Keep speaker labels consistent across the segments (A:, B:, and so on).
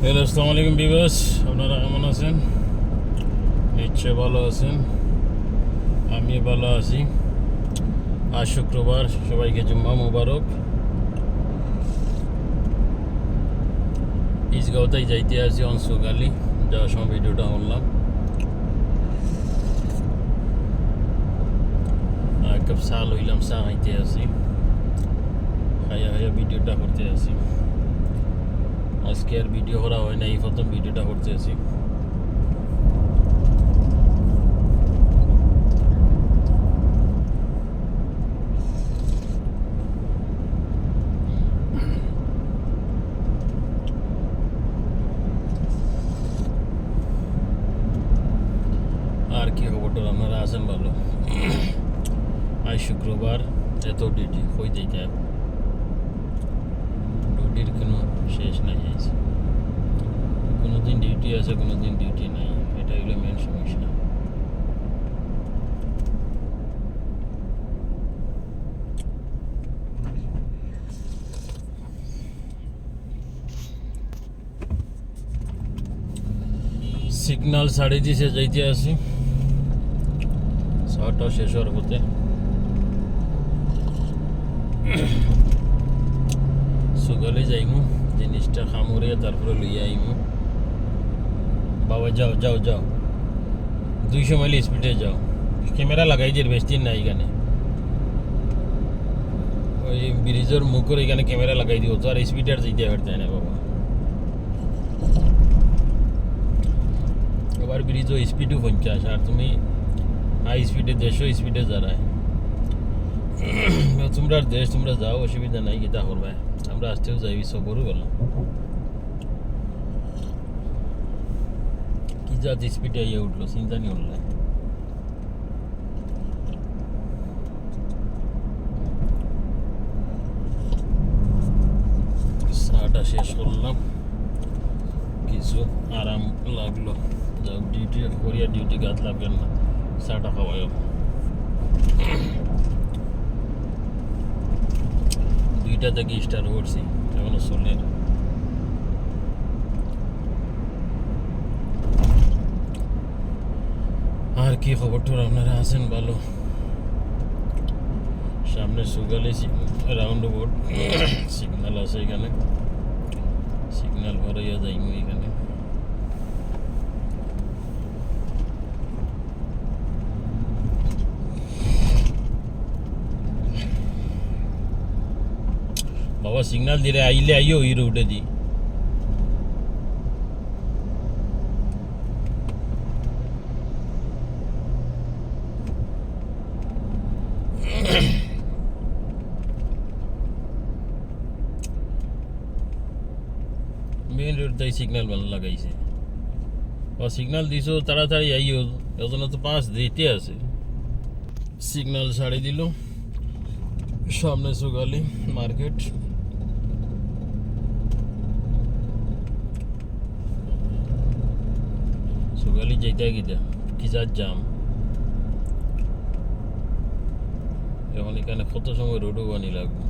A: Hello, আসসালামু আলাইকুম viewers, আপনারা কেমন আছেন? নিশ্চয় ভালো আছেন, আমি ভালো আছি। আজ শুক্রবার, সবাইকে জুম্মা মুবারক। ঈদগাঁওতেই যাইতে আছি অনসুগালি, যাওয়ার সময় ভিডিওটা করলাম। এক কাপ চা লইলাম, চা খাইতে আছি, খাইয়া খাইয়া ভিডিওটা করতে আছি। আজকে আর ভিডিও করা হয় না, এই প্রথম ভিডিওটা করতে আছি। আর কি খবরটা, আপনারা আছেন ভালো? আজ শুক্রবার, এত ডিউটি কই যাইতে হবে, ডিউটির কোনো শেষ নাই। আজ কোনো দিন ডিউটি আছে, কোনো দিন ডিউটি নাই, এটা হলো মেন সমস্যা। সিগনাল ছাড়ি দিছে, যাইতে আছি, শহরটা শেষ হওয়ার পথে। সকালে যাইমু, জিনিসটা খামুরিয়া তারপরে লইয়া আইমু। বাবা যাও যাও যাও, 200 মাইল স্পিডে যাও। ক্যামেরা লাগাই দিয়ে বেশি না এখানে, ওই ব্রিজের মুখের এখানে ক্যামেরা লাগাই দিও, তো আর স্পিডে আর যেতে পারতে না বাবা। আবার ব্রিজও স্পিডও 50, আর তুমি হাই স্পিডে 150 স্পিডে যারায়। তোমরা দেশ, তোমরা যাও, অসুবিধা নাই, কিতা করবে, আমরা আসতেও যাইবি, সবরও বললাম। কি জাত স্পিডে আইয়া উঠলো, চিন্তা নি উঠলে। চাটা শেষ করলাম, কিছু আরাম লাগলো। যাও, ডিউটি করিয়া ডিউটি গাত লাগবেন না, চাটা খাওয়াই। দুইটা থেকে স্টার্ট করছি, এখনো চলে। আর কি খবর তোর, আপনারা আছেন ভালো? সামনে সুগালি রাউন্ড বোর্ড, সিগন্যাল আছে এখানে, সিগন্যাল ভরাইয়া যাইমু এখানে। বাবা সিগন্যাল দিলে আইলে আইও এই রুটে দি। মেইন রোড তাই সিগন্যাল ভালো লাগাইছে, ও সিগন্যাল দিছো তাড়াতাড়ি আইও, এজন্য তো পাস দিতে আছে। সিগন্যাল ছাড়ি দিল, সামনে সুগালি মার্কেট। সুগালি যাইতে গিতা কি যার জাম, এখন এখানে কত সময় রোডও বানি লাগবে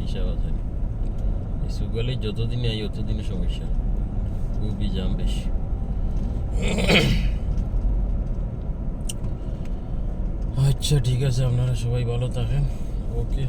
A: হিসাব আছে। সুগালি যতদিন আই ততদিনের সমস্যা, খুবই জাম বেশি। আচ্ছা ঠিক আছে, আপনারা সবাই ভালো থাকেন, ওকে।